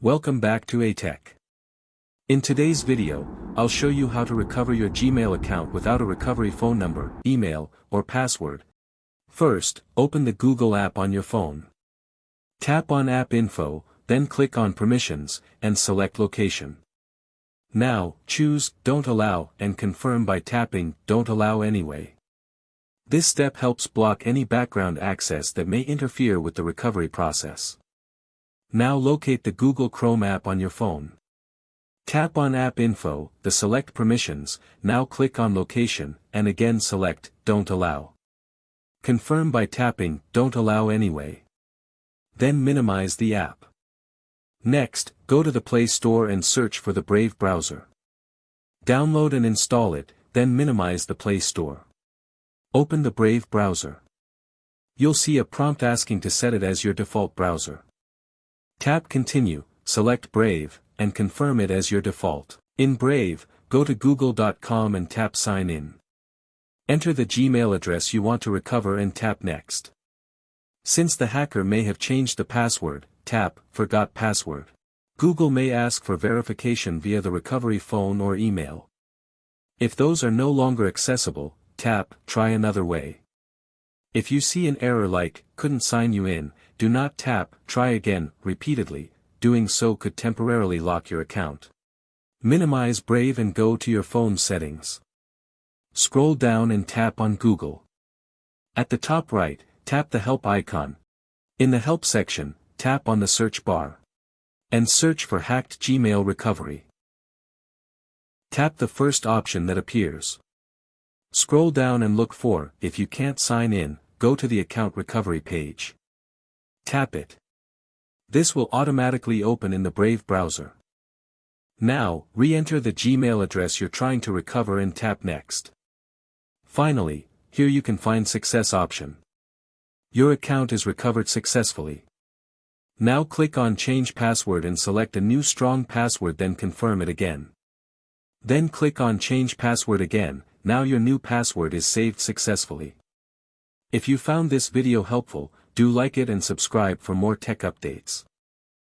Welcome back to A-Tech. In today's video, I'll show you how to recover your Gmail account without a recovery phone number, email, or password. First, open the Google app on your phone. Tap on App Info, then click on Permissions, and select Location. Now, choose Don't Allow and confirm by tapping Don't Allow Anyway. This step helps block any background access that may interfere with the recovery process. Now locate the Google Chrome app on your phone. Tap on App Info, select Permissions, now click on Location, and again select Don't Allow. Confirm by tapping Don't Allow Anyway. Then minimize the app. Next, go to the Play Store and search for the Brave browser. Download and install it, then minimize the Play Store. Open the Brave browser. You'll see a prompt asking to set it as your default browser. Tap Continue, select Brave, and confirm it as your default. In Brave, go to google.com and tap Sign In. Enter the Gmail address you want to recover and tap Next. Since the hacker may have changed the password, tap Forgot Password. Google may ask for verification via the recovery phone or email. If those are no longer accessible, tap Try Another Way. If you see an error like Couldn't sign you in, do not tap Try Again repeatedly. Doing so could temporarily lock your account. Minimize Brave and go to your phone settings. Scroll down and tap on Google. At the top right, tap the Help icon. In the Help section, tap on the search bar. And search for Hacked Gmail Recovery. Tap the first option that appears. Scroll down and look for If you can't sign in, go to the account recovery page. Tap it. This will automatically open in the Brave browser. Now, re-enter the Gmail address you're trying to recover and tap Next. Finally, here you can find Success option. Your account is recovered successfully. Now click on Change Password and select a new strong password, then confirm it again. Then click on Change Password again. Now your new password is saved successfully. If you found this video helpful, do like it and subscribe for more tech updates.